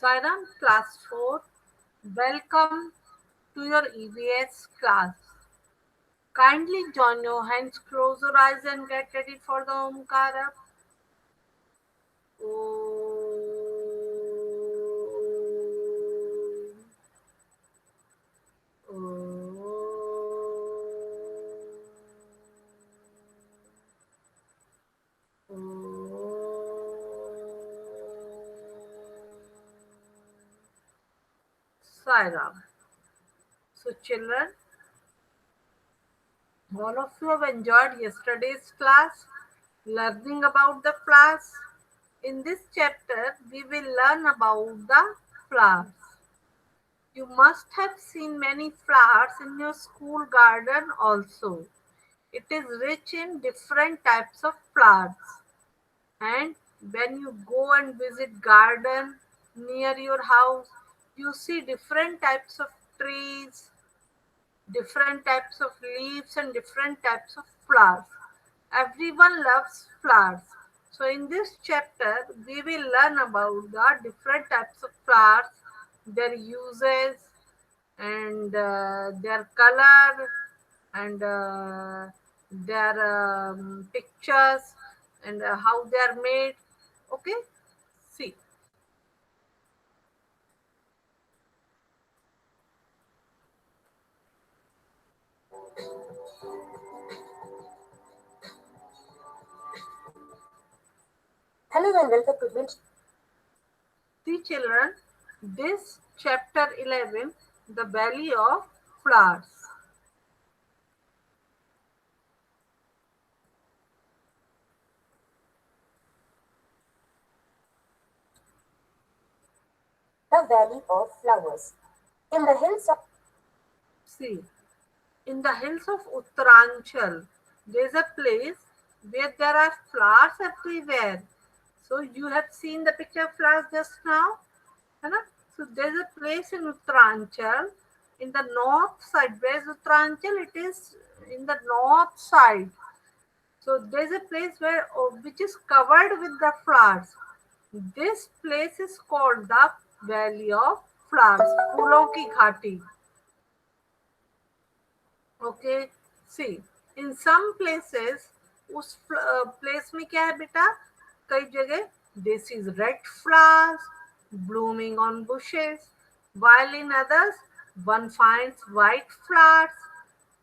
Sairam Class 4, welcome to your EVS class. Kindly join your hands, close your eyes and get ready for the Omkara. Sairam. So children, all of you have enjoyed yesterday's class, learning about the flowers. In this chapter, we will learn about the flowers. You must have seen many flowers in your school garden also. It is rich in different types of flowers. And when you go and visit garden near your house, you see different types of trees, different types of leaves and different types of flowers. Everyone loves flowers. So in this chapter, we will learn about the different types of flowers, their uses, and their color, and their pictures, and how they are made. Okay, see. Hello and welcome to Mint. See, children, this chapter 11, the Valley of Flowers. The Valley of Flowers. In the hills of See, in the hills of Uttaranchal, there is a place where there are flowers everywhere. So you have seen the picture of flowers just now, है ना? So there is a place in Uttaranchal, in the north side. Where is Uttaranchal? It is in the north side. So there is a place where which is covered with the flowers. This place is called the Valley of Flowers, फूलों की घाटी. Okay, see, in some places उस place में क्या है बेटा, कई जगह this is red flowers blooming on bushes, while in others one finds white flowers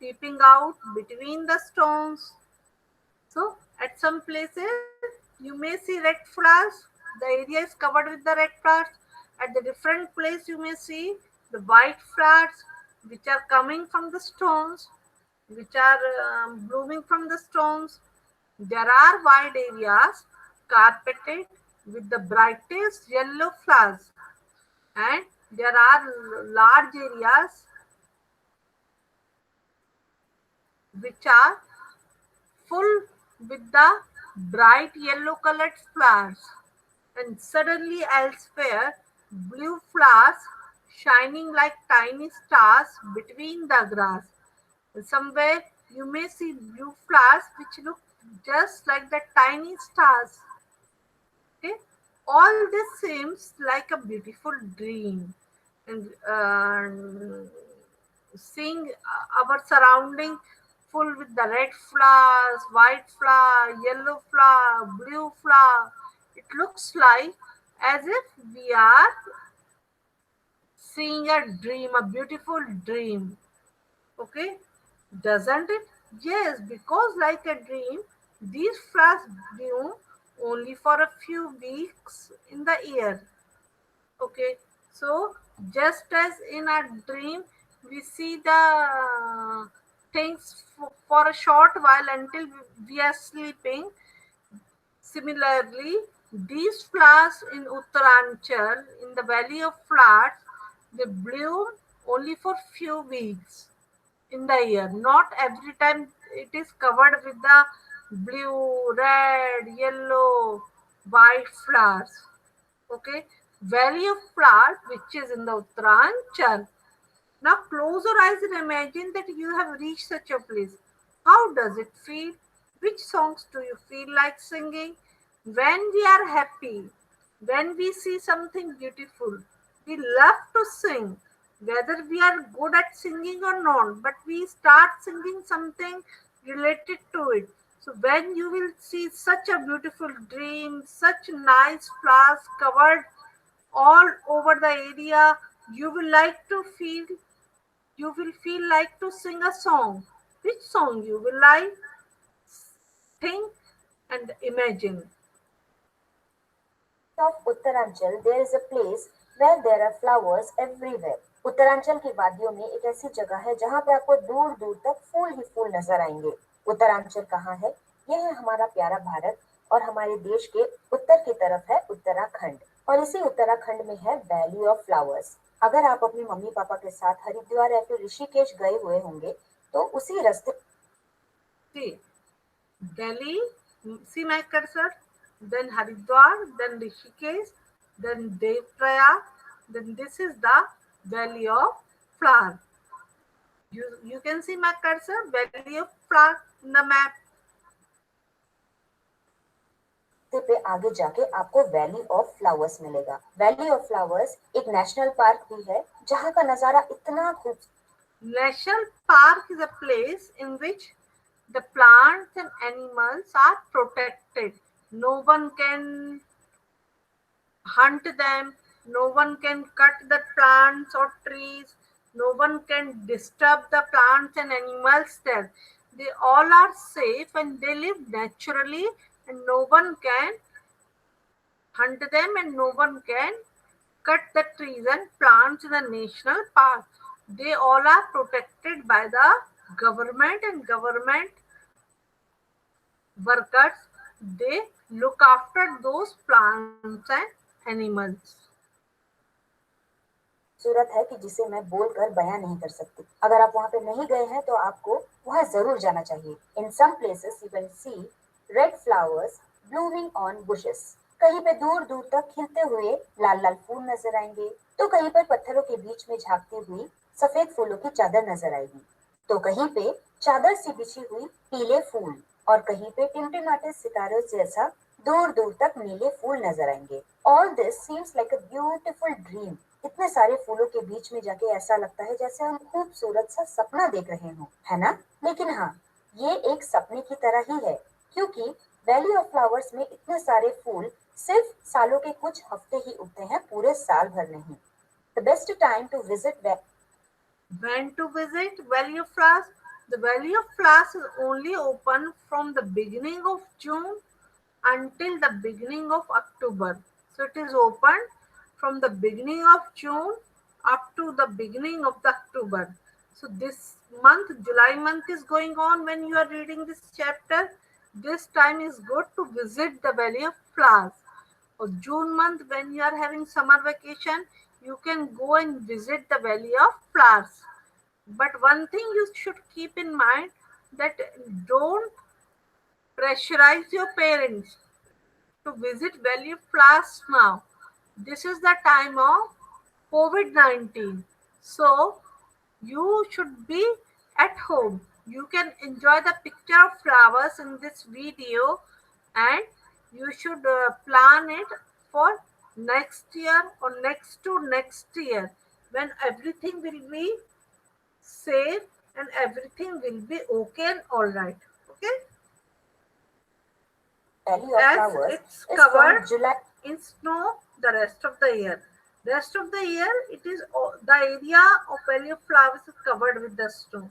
peeping out between the stones. So at some places you may see red flowers, the area is covered with the red flowers. At the different place you may see the white flowers which are coming from the stones, which are blooming from the stones. There are wide areas carpeted with the brightest yellow flowers, and there are large areas which are full with the bright yellow colored flowers. And suddenly elsewhere, blue flowers shining like tiny stars between the grass. Somewhere you may see blue flowers which look just like the tiny stars. Okay, all this seems like a beautiful dream, and seeing our surrounding full with the red flowers, white flower, yellow flower, blue flower. It looks like as if we are seeing a dream, a beautiful dream. Okay, doesn't it? Yes, because like a dream, these flowers bloom only for a few weeks in the year. Okay, so just as in a dream, we see the things for a short while until we are sleeping. Similarly, these flowers in Uttaranchal, in the Valley of Flowers, they bloom only for few weeks in the year. Not every time it is covered with the blue, red, yellow, white flowers. Okay, Valley of Flowers, which is in the Uttaranchal. Now close your eyes and imagine that you have reached such a place. How does it feel? Which songs do you feel like singing? When we are happy, When we see something beautiful, we love to sing, whether we are good at singing or not, but we start singing something related to it. So when you will see such a beautiful dream, such nice flowers covered all over the area, you will like to feel, you will feel like to sing a song. Which song you will like? Think and imagine. Of Uttaranchal, there is a place where there are flowers everywhere. Uttaranchal की वादियों में एक ऐसी जगह है जहाँ पे आपको दूर दूर तक फूल ही फूल नजर आएंगे। उत्तरांचल कहाँ है? यह है हमारा प्यारा भारत और हमारे देश के उत्तर की तरफ है उत्तराखंड। और इसी उत्तराखंड में है वैली ऑफ फ्लावर्स। अगर आप अपनी मम्मी पापा के साथ हरिद्वार या फिर ऋषिकेश गए हुए होंगे तो उसी रास्ते See, Delhi, see my cursor, then Haridwar, then Rishikesh, then Devprayag, then this is the Valley of Flower. You can see my cursor, Valley of Flower in the map. पे आगे जाके आपको वैली ऑफ फ्लावर्स मिलेगा। Valley of flowers एक national park भी है जहाँ का नजारा इतना खूब। National Park is a place in which the plants and animals are protected. No one can hunt them, no one can cut the plants or trees, no one can disturb the plants and animals there. They all are safe and they live naturally, and no one can hunt them and no one can cut the trees and plants in the national park. They all are protected by the government, and government workers, they look after those plants and animals. खूबसूरत है कि जिसे मैं बोलकर बयां नहीं कर सकती। अगर आप वहां पे नहीं गए हैं तो आपको वहां जरूर जाना चाहिए। In some places you can see red flowers blooming on bushes. कहीं पे दूर दूर तक खिलते हुए लाल लाल फूल नजर आएंगे तो कहीं पर पत्थरों के बीच में झांकती हुई सफेद फूलों की चादर नजर आएगी तो कहीं पे चादर सी बिछी हुई पीले फूल और कहीं पे टिमटिमाते सितारों जैसा दूर दूर तक नीले फूल नजर आएंगे। All this seems like a beautiful dream. इतने सारे फूलों के बीच में जाके ऐसा लगता है जैसे हम खूबसूरत सा सपना देख रहे हों, है ना? लेकिन हाँ, ये एक सपने की तरह ही है क्योंकि वैली ऑफ फ्लावर्स में इतने सारे फूल सिर्फ सालों के कुछ हफ्ते ही उगते हैं, पूरे साल भर नहीं। The best time to visit When to visit Valley of Flowers? The Valley of Flowers is only open from the beginning of June until the beginning of October. So it is open from the beginning of June up to the beginning of the October. So this month, July month is going on when you are reading this chapter. This time is good to visit the Valley of Flowers. Or June month when you are having summer vacation, you can go and visit the Valley of Flowers. But one thing you should keep in mind, that don't pressurize your parents to visit Valley of Flowers now. This is the time of COVID-19. So you should be at home. You can enjoy the picture of flowers in this video, and you should plan it for next year or next to next year when everything will be safe and everything will be okay and all right. Okay, Valley of as Flowers it's is covered from July in snow the rest of the year. Rest of the year, it is the area of Valley of Flowers is covered with the snow.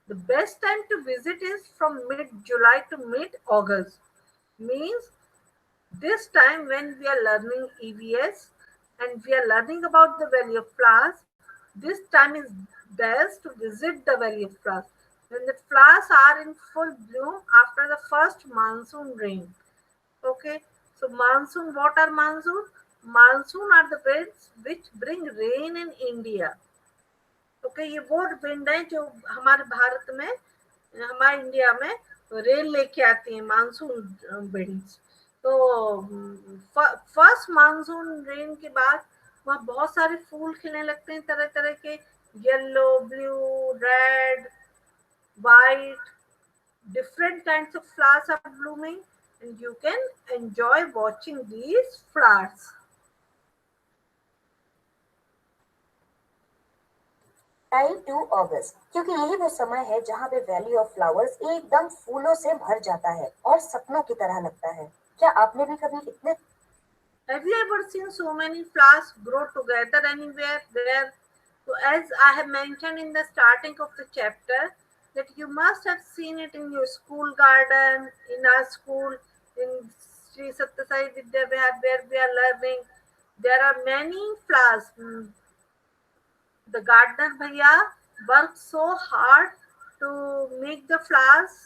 The best time to visit is from mid July to mid August. Means this time when we are learning EVS and we are learning about the Valley of Flowers, this time is best to visit the Valley of Flowers when the flowers are in full bloom after the first monsoon rain. Okay, so monsoon, what are monsoon? Monsoon are the winds which bring rain in India. Okay, ये वो wind है जो हमारे भारत में, हमारे India में rail लेके आती है, मानसून विंड्स। तो फर्स्ट मानसून रेन के बाद वहाँ बहुत सारे फूल खिलने लगते हैं, तरह तरह के, yellow, blue, red, white, different kinds of flowers are blooming, and you can enjoy watching these flowers. जुलाई टू अगस्त, क्योंकि यही वो समय है जहाँ पे वैली ऑफ फ्लावर्स एकदम फूलों से भर जाता है और सपनों की तरह लगता है। क्या आपने भी कभी इतने Have you ever seen so many flowers grow together anywhere? Where, so as I have mentioned in the starting of the chapter, that you must have seen it in your school garden, in our school, in Sri Satyasai Vidya Vihar, where we are learning. There are many flowers. The gardener bhaiya worked so hard to make the flowers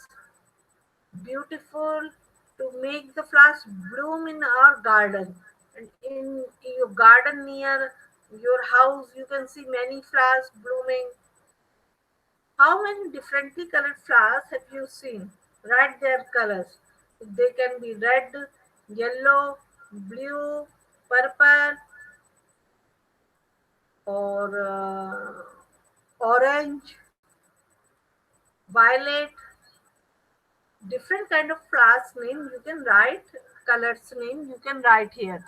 beautiful, to make the flowers bloom in our garden. And in your garden near your house, you can see many flowers blooming. How many differently colored flowers have you seen? Write their colors. They can be red, yellow, blue, purple, or orange, violet. Different kind of flowers name you can write, colors name you can write here.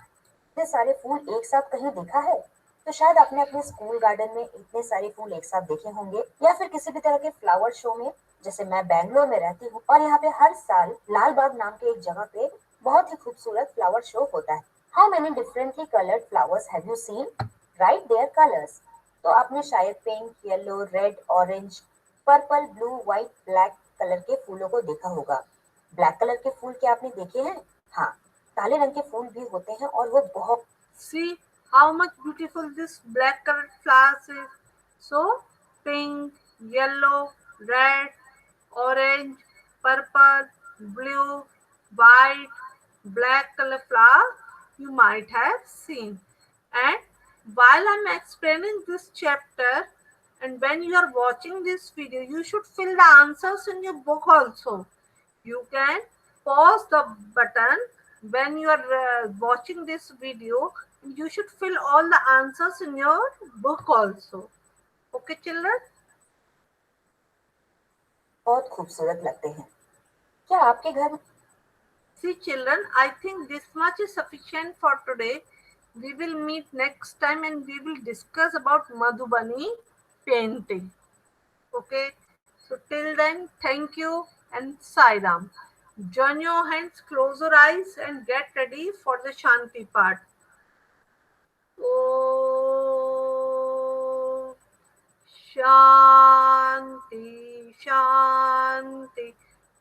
सारे फूल एक साथ कहीं देखा है? तो शायद आपने अपने स्कूल गार्डन में इतने सारे फूल एक साथ देखे होंगे, या फिर किसी भी तरह के फ्लावर शो में। जैसे मैं बैंगलोर में रहती हूँ और यहाँ पे हर साल लाल बाग नाम के एक जगह पे बहुत ही खूबसूरत फ्लावर शो होता है। How many differently coloured flowers have you seen? Write their colours. तो आपने शायद pink, yellow, red, orange, purple, blue, white, black colour के फूलों को देखा होगा। ब्लैक कलर के फूल क्या आपने देखे हैं? हाँ, काले रंग के फूल भी होते हैं और वो बहुत See how much beautiful this black colored flowers is. So pink, yellow, red, orange, purple, blue, white, black color flower you might have seen. And while I'm explaining this chapter, and when you are watching this video, you should fill the answers in your book also. You can pause the button when you are watching this video. You should fill all the answers in your book also. Okay, children? बहुत खूबसूरत लगते हैं। क्या आपके घर See, children, I think this much is sufficient for today. We will meet next time and we will discuss about Madhubani painting. Okay, so till then, thank you and Sairam. Join your hands, close your eyes, and get ready for the Shanti part. Oh, Shanti, Shanti,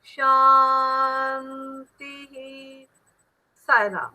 Shanti. Sairam.